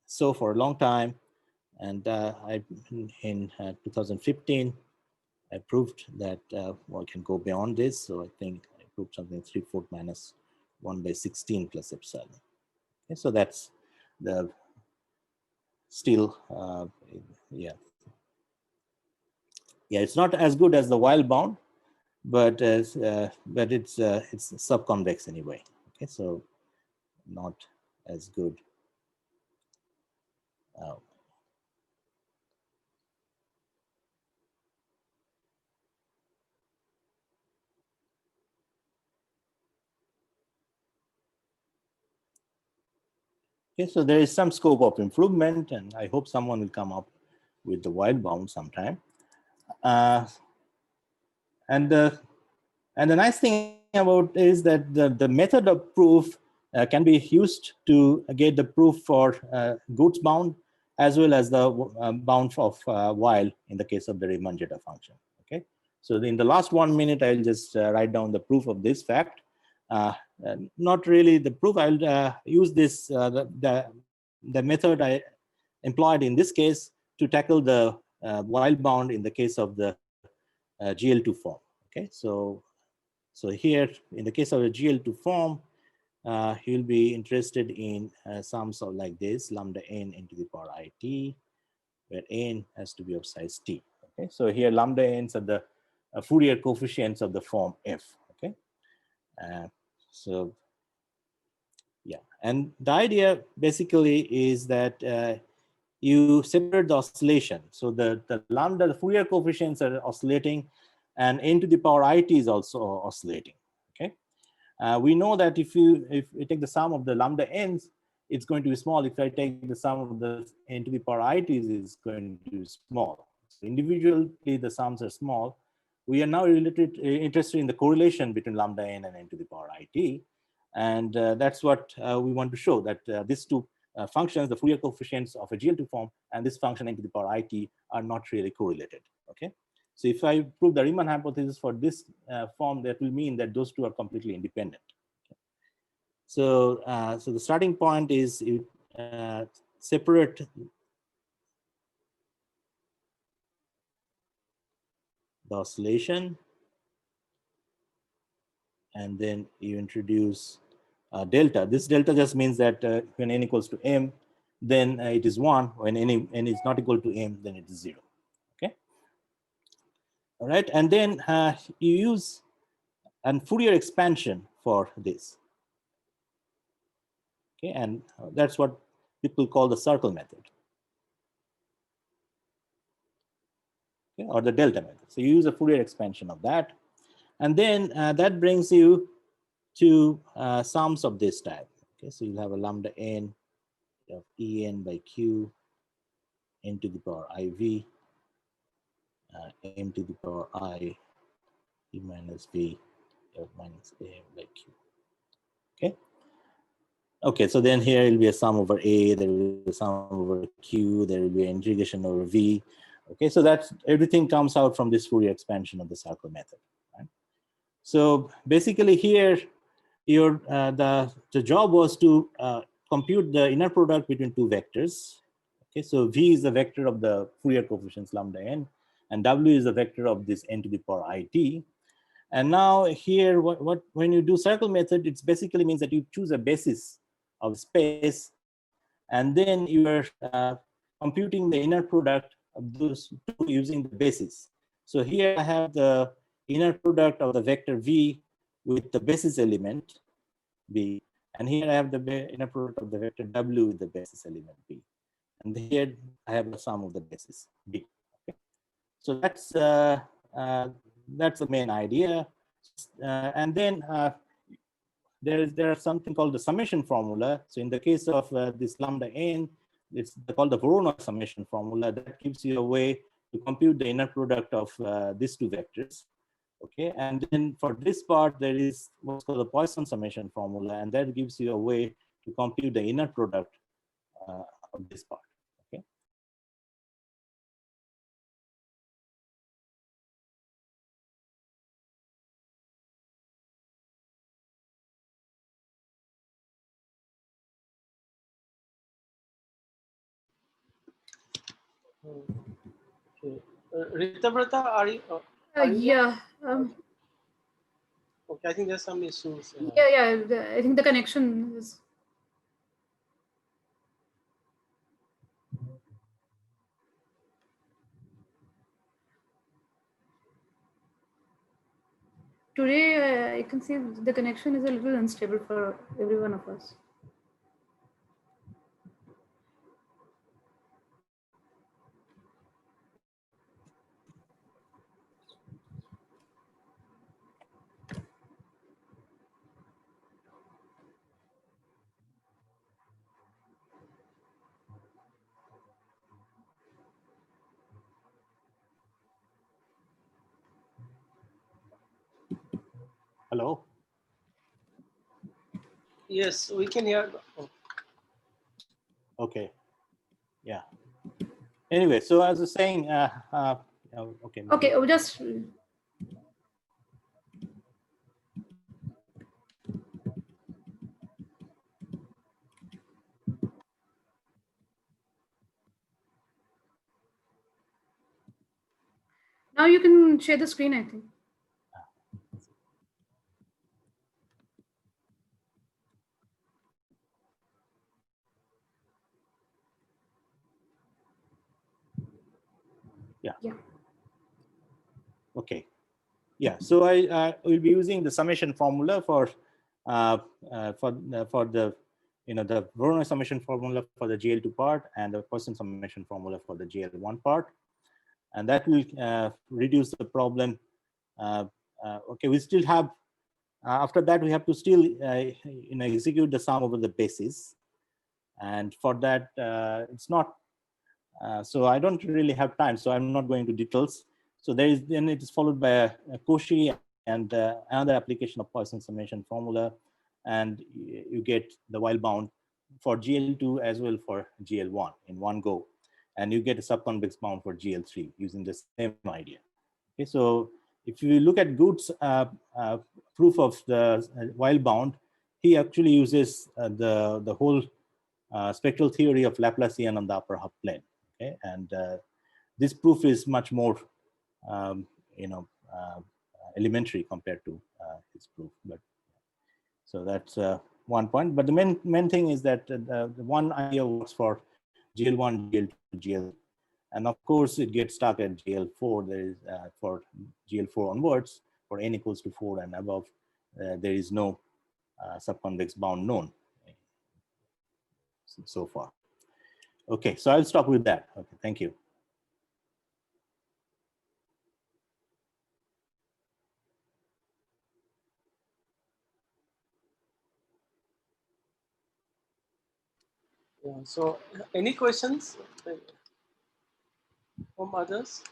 so for a long time. And in 2015, I proved that one can go beyond this. So I think I proved something 3/4 minus 1/16 plus epsilon. Okay, so that's the still yeah. It's not as good as the while bound, but it's subconvex anyway. Okay, so not as good. Okay, so there is some scope of improvement, and I hope someone will come up with the while bound sometime. And the nice thing about is that the method of proof can be used to get the proof for goods bound as well as the bound of while in the case of the Riemann zeta function. Okay, so in the last 1 minute, I'll just write down the proof of this fact. Not really the proof. I'll use this the method I employed in this case to tackle the while bound in the case of the GL2 form. Okay, so here in the case of a GL2 form, you'll be interested in sums of like this: lambda n into the power it, where n has to be of size t. Okay, so here lambda n's are the Fourier coefficients of the form f. Okay, so yeah, and the idea basically is that you separate the oscillation. So the lambda, the Fourier coefficients are oscillating, and n to the power it is also oscillating. Okay, we know that if you take the sum of the lambda n's, it's going to be small. If I take the sum of the n to the power it is going to be small. So individually, the sums are small. We are now interested in the correlation between lambda n and n to the power it, and that's what we want to show, that these two functions, the Fourier coefficients of a GL2 form and this function n to the power it, are not really correlated. Okay, so if I prove the Riemann hypothesis for this form, that will mean that those two are completely independent. Okay. So so the starting point is you separate the oscillation, and then you introduce delta. This delta just means that when n equals to m, then it is 1. When n is not equal to m, then it is 0. Okay. All right. And then you use an Fourier expansion for this. Okay. And that's what people call the circle method. Okay, or the delta method. So you use a Fourier expansion of that. And then that brings you to sums of this type. Okay, so you'll have a lambda n of En by Q, n to the power IV, m to the power I, e minus v of minus am by Q. Okay. Okay, so then here will be a sum over A, there will be a sum over Q, there will be an integration over V. Okay, so that's everything comes out from this Fourier expansion of the circle method. Right? So basically here, your the job was to compute the inner product between two vectors. Okay, so V is the vector of the Fourier coefficients lambda n, and W is the vector of this n to the power it. And now here, when you do circle method, it basically means that you choose a basis of space, and then you are computing the inner product of those two using the basis. So here I have the inner product of the vector V with the basis element B, and here I have the inner product of the vector W with the basis element B, and here I have the sum of the basis B. Okay, so that's the main idea, and then there are something called the summation formula. So in the case of this lambda n, it's called the Voronoi summation formula. That gives you a way to compute the inner product of these two vectors. Okay, and then for this part, there is what's called the Poisson summation formula, and that gives you a way to compute the inner product of this part. Okay. Okay. Ritabrata, are you? Are you Yeah. Okay, I think there's some issues. Yeah. I think the connection is. Today, I can see the connection is a little unstable for every one of us. Hello. Yes, we can hear. Oh. Okay. Yeah. Anyway, so as I was saying, okay. Okay, just. Now you can share the screen, I think. Yeah. Yeah. Okay. Yeah. So I will be using the summation formula for the the Voronoi summation formula for the GL2 part and the Poisson summation formula for the GL1 part, and that will reduce the problem. Okay, we still have after that we have to still execute the sum over the basis, and for that it's not. So I don't really have time, so I'm not going to details. So then it is followed by a Cauchy and another application of Poisson summation formula, and you get the while bound for GL2 as well for GL1 in one go, and you get a subconvex bound for GL3 using the same idea. Okay, so if you look at Good's proof of the while bound, he actually uses the whole spectral theory of Laplacian on the upper half plane. Okay, and this proof is much more elementary compared to his proof. But so that's one point. But the main thing is that the one idea works for GL1, GL2, GL, and of course it gets stuck at GL4. There is for GL4 onwards, for n equals to 4 and above, there is no subconvex bound known so far. Okay, so I'll stop with that. Okay, thank you. Yeah. So, any questions from others?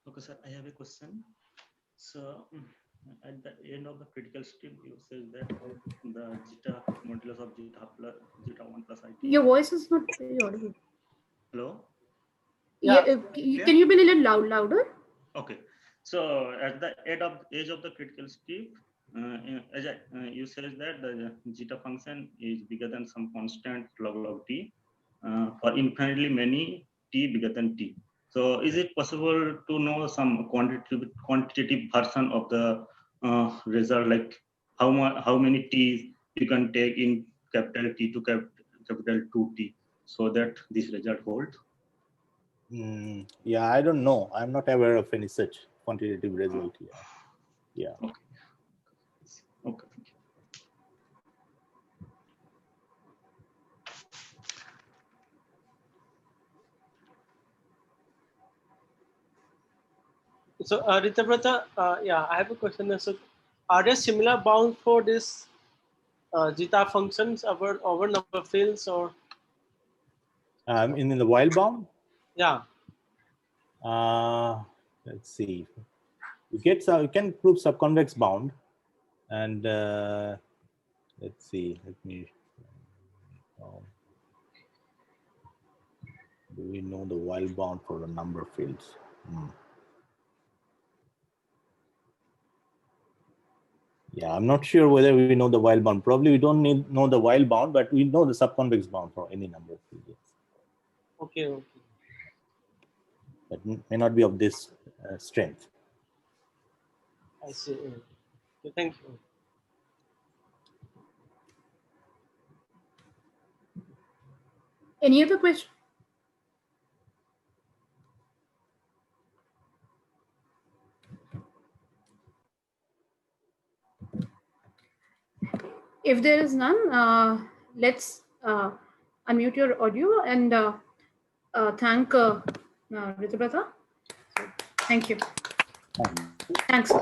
Okay, sir, I have a question. So, at the end of the critical step, you said that the zeta modulus of zeta 1 plus it. Your voice is not very audible. Hello? Yeah, can you be a little louder? Okay. So, at the edge of the critical step, you said that the zeta function is bigger than some constant log t for infinitely many t bigger than t. So is it possible to know some quantitative version of the result, like how many t's you can take in capital T to capital 2t, so that this result holds? Yeah, I don't know. I'm not aware of any such quantitative result here. Yeah. Okay. Okay. Thank you. So, Ritabrata, yeah, I have a question. So, are there similar bounds for this zeta functions over number fields, or? In the while bound? Yeah. Let's see. You can prove subconvex bound, and let's see. Let me. Do we know the while bound for the number fields? Yeah, I'm not sure whether we know the while bound. Probably we don't know the while bound, but we know the subconvex bound for any number of fields. Okay. Okay. But may not be of this strength. I see. Okay, thank you. Any other question? If there is none, let's unmute your audio and thank Ritabrata. Thank you. Thanks.